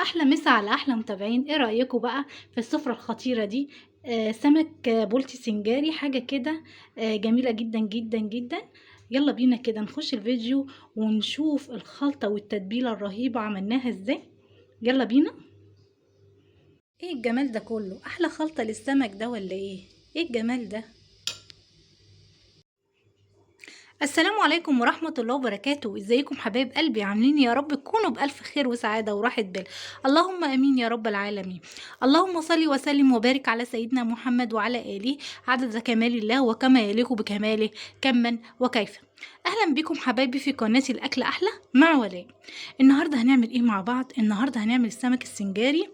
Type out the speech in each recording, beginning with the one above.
احلى مسا على احلى متابعين. ايه رايكم بقى في السفره الخطيره دي؟ سمك بولتي سنجاري، حاجه كده جميله جدا جدا جدا. يلا بينا كده نخش الفيديو ونشوف الخلطه والتتبيله الرهيبه عملناها ازاي. يلا بينا. ايه الجمال ده كله؟ احلى خلطه للسمك ده ولا ايه؟ ايه الجمال ده؟ السلام عليكم ورحمة الله وبركاته. ازيكم حبايب قلبي؟ عاملين يا رب تكونوا بألف خير وسعادة وراحة بال. اللهم امين يا رب العالمين. اللهم صل وسلم وبارك على سيدنا محمد وعلى آله عدد كمال الله وكما يليق بكماله كما وكيف. اهلا بكم حبايبي في قناة الاكل احلى مع ولاء. النهارده هنعمل ايه مع بعض؟ النهارده هنعمل السمك السنجاري.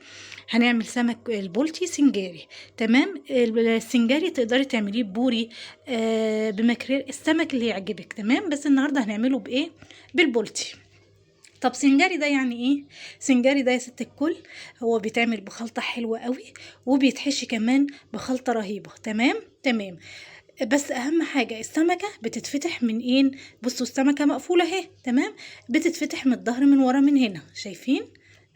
هنعمل سمك البولتي سنجاري. تمام. السنجاري تقدري تعمليه بوري، بمكريل، السمك اللي يعجبك. تمام. بس النهارده هنعمله بايه؟ بالبولتي. طب سنجاري ده يعني ايه؟ سنجاري ده يا ست الكل هو بيتعمل بخلطة حلوة قوي، وبيتحشي كمان بخلطة رهيبة. تمام تمام. بس اهم حاجة السمكة بتتفتح من ايه؟ بصوا السمكة مقفولة اهي. تمام. بتتفتح من الظهر من ورا من هنا، شايفين؟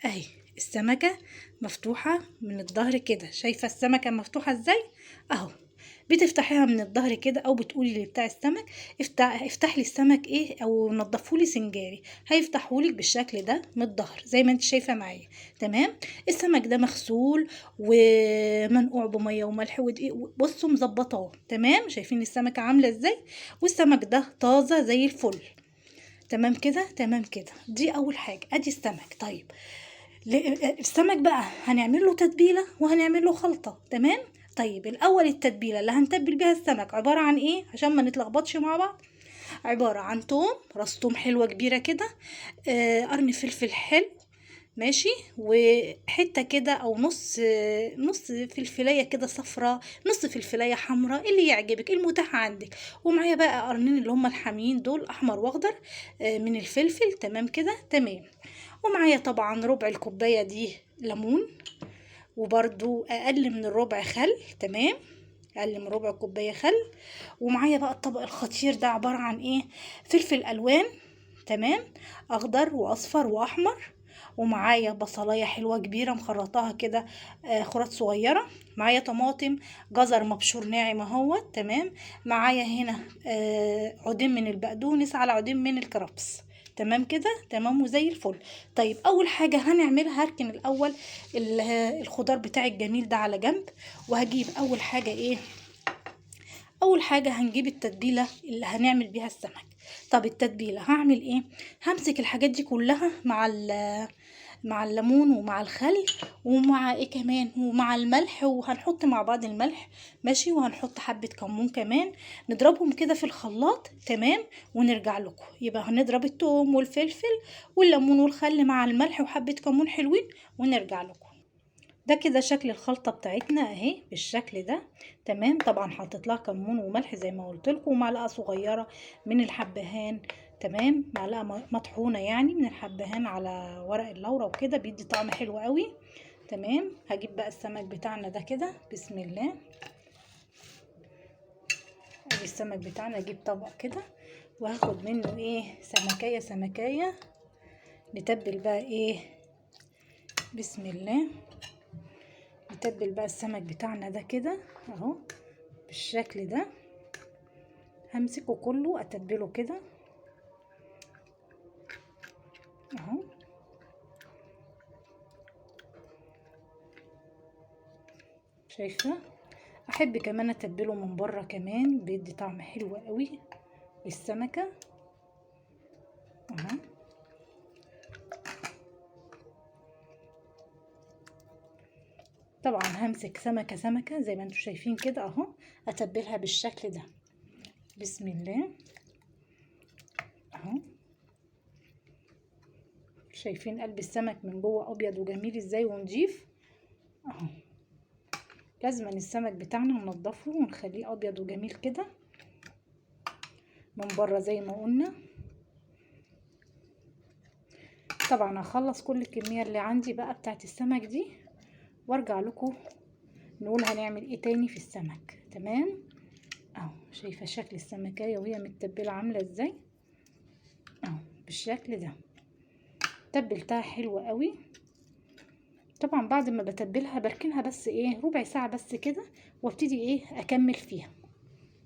اهي السمكة مفتوحة من الظهر كده. شايفة السمكة مفتوحة ازاي؟ اهو. بتفتحيها من الظهر كده، او بتقولي لبتاع السمك افتح لي السمك ايه، او نضفولي سنجاري. هيفتحهولك بالشكل ده من الظهر زي ما انت شايفه معايا. تمام. السمك ده مغسول ومنقوع بميه وملح ودقيق، بصوا مظبطاه. تمام. شايفين السمكه عامله ازاي؟ والسمك ده طازه زي الفل. تمام كده تمام كده. دي اول حاجه، ادي السمك. طيب السمك بقى هنعمل له تتبيله وهنعمل له خلطه. تمام. طيب الاول التتبيله اللي هنتبل بيها السمك عباره عن ايه عشان ما نتلخبطش مع بعض؟ عباره عن توم، راس توم حلوه كبيره كده، قرن فلفل حلو، ماشي، وحته كده او نص فلفلايه كده صفرة، نص فلفلايه حمراء، اللي يعجبك المتاح عندك. ومعايا بقى قرنين اللي هم الحاميين دول، احمر واخضر، من الفلفل. تمام كده تمام. ومعايا طبعا ربع الكوبايه دي ليمون، وبرده اقل من الربع خل. تمام. اقل من ربع كوبايه خل. ومعايا بقى الطبق الخطير ده عباره عن ايه؟ فلفل الوان. تمام. اخضر واصفر واحمر. ومعايا بصلايه حلوه كبيره مخرطاها كده، خرط صغيره. معايا طماطم، جزر مبشور ناعم اهو. تمام. معايا هنا عودين من البقدونس على عودين من الكرفس. تمام كده تمام وزي الفل. طيب اول حاجه هنعملها، هركن الاول الخضار بتاعي الجميل ده على جنب. وهجيب اول حاجه ايه؟ اول حاجه هنجيب التتبيله اللي هنعمل بيها السمك. طب التتبيله هعمل ايه؟ همسك الحاجات دي كلها مع الليمون ومع الخل ومع ايه كمان، ومع الملح، وهنحط مع بعض الملح. ماشي. وهنحط حبة كمون كمان، نضربهم كده في الخلاط. تمام. ونرجع لكم. يبقى هنضرب التوم والفلفل والليمون والخل مع الملح وحبة كمون حلوين، ونرجع لكم. ده كده شكل الخلطة بتاعتنا اهي بالشكل ده. تمام. طبعا حطيت لها كمون وملح زي ما قلت لكم، ومعلقة صغيرة من الحبهان. تمام. معلقة مطحونة يعني من الحبهان على ورق اللورة، وكده بيدي طعم حلو قوي. تمام. هجيب بقى السمك بتاعنا ده كده، بسم الله. ادي السمك بتاعنا، اجيب طبق كده وهاخد منه ايه، سمكية سمكية. نتبل بقى ايه، بسم الله. نتبل بقى السمك بتاعنا ده كده اهو بالشكل ده. همسكه كله اتبله كده اهو. شايفه؟ احب كمان اتبله من بره كمان، بيدي طعم حلو قوي للسمكه اهو. طبعا همسك سمكه سمكه زي ما انتم شايفين كده اهو، اتبلها بالشكل ده. بسم الله اهو. شايفين قلب السمك من جوه ابيض وجميل ازاي ونضيف اهو. لازم السمك بتاعنا ننضفه ونخليه ابيض وجميل كده من بره زي ما قلنا. طبعا هخلص كل الكميه اللي عندي بقى بتاعت السمك دي، وارجع لكم نقول هنعمل ايه تاني في السمك. تمام اهو. شايفه شكل السمكيه وهي متبله عامله ازاي اهو بالشكل ده. تبلتها حلوه قوي طبعا بعد ما بتبلها بركنها بس ايه ربع ساعة بس كده، وابتدي ايه اكمل فيها.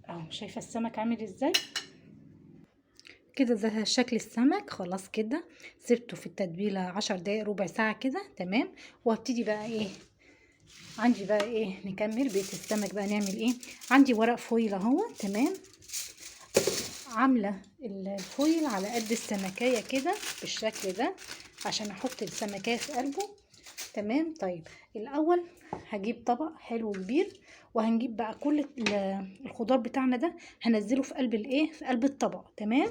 اهو شايفة السمك عامل ازاي كده. ده شكل السمك خلاص كده. سبته في التتبيلة 10 دقايق ربع ساعة كده تمام. وابتدي بقى ايه، عندي بقى ايه نكمل بقية السمك بقى. نعمل ايه، عندي ورق فويل اهو تمام. عاملة الفويل على قد السمكية كده بالشكل ده عشان احط السمكية في قلبه تمام. طيب الاول هجيب طبق حلو كبير، وهنجيب بقى كل الخضار بتاعنا ده هنزله في قلب الايه، في قلب الطبق تمام.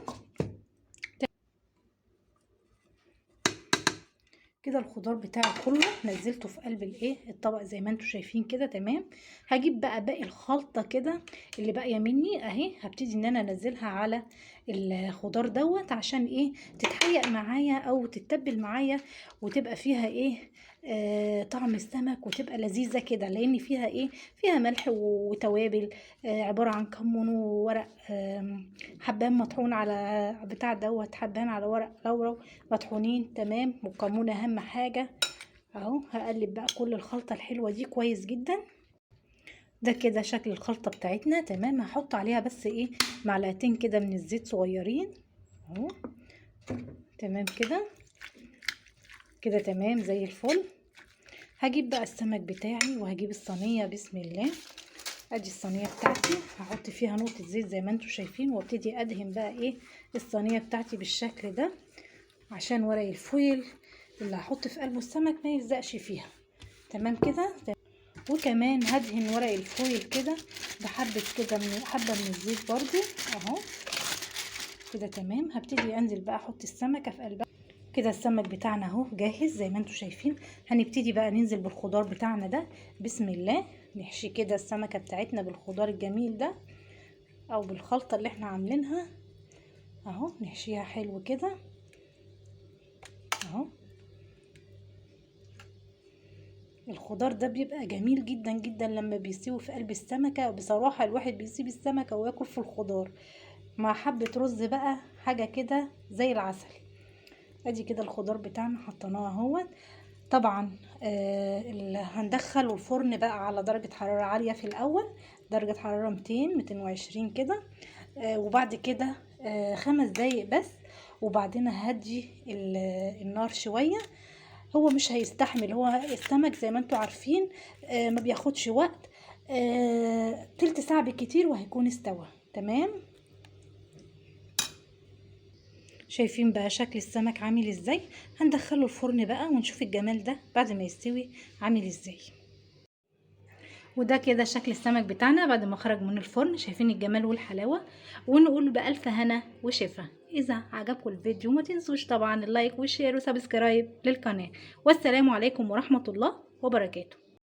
كده الخضار بتاعي كله نزلته في قلب الايه الطبق زي ما انتم شايفين كده تمام. هجيب بقى باقي الخلطه كده اللي باقيه مني اهي، هبتدي ان انا انزلها على الخضار دوت عشان ايه تتحيق معايا او تتبل معايا، وتبقى فيها ايه طعم السمك، وتبقى لذيذه كده لان فيها ايه، فيها ملح وتوابل. عباره عن كمون وورق حبان مطحون على بتاع دوت، حبان على ورق لورا مطحونين تمام، والكمون اهم حاجه. اهو هقلب بقى كل الخلطه الحلوه دي كويس جدا. ده كده شكل الخلطه بتاعتنا تمام. هحط عليها بس ايه معلقتين كده من الزيت صغيرين اهو تمام كده. كده تمام زي الفل. هجيب بقى السمك بتاعي وهجيب الصينيه بسم الله. ادي الصينيه بتاعتي هحط فيها نقطه زيت زي ما انتم شايفين، وابتدي ادهن بقى ايه الصينيه بتاعتي بالشكل ده عشان ورق الفويل اللي هحط في قلبه السمك ما يلزقش فيها تمام كده. وكمان هدهن ورق الفويل كده بحبه كده من حبه من الزيت برضو اهو كده تمام. هبتدي انزل بقى احط السمكه في قلبها كده. السمك بتاعنا اهو جاهز زي ما انتم شايفين. هنبتدي بقى ننزل بالخضار بتاعنا ده بسم الله. نحشي كده السمكه بتاعتنا بالخضار الجميل ده او بالخلطه اللي احنا عاملينها اهو. نحشيها حلو كده اهو. الخضار ده بيبقى جميل جدا جدا لما بيستوي في قلب السمكة. بصراحة الواحد بيسيب السمكة وياكل في الخضار مع حبة رز بقى حاجة كده زي العسل. ادي كده الخضار بتاعنا حطيناه اهو. طبعا هندخله الفرن بقى على درجة حرارة عالية في الاول، درجة حرارة 200 220 كده وبعد كده 5 دقايق بس، وبعدين هدي النار شوية. هو مش هيستحمل، هو السمك زي ما انتوا عارفين ما بياخدش وقت، تلت ساعة بالكتير وهيكون استوى تمام. شايفين بقى شكل السمك عامل ازاي. هندخله الفرن بقى ونشوف الجمال ده بعد ما يستوي عامل ازاي. وده كده شكل السمك بتاعنا بعد ما خرج من الفرن. شايفين الجمال والحلاوة. ونقول بألف هنا وشفا. إذا عجبكم الفيديو ما تنسوش طبعا اللايك والشير وسبسكرايب للقناة. والسلام عليكم ورحمة الله وبركاته.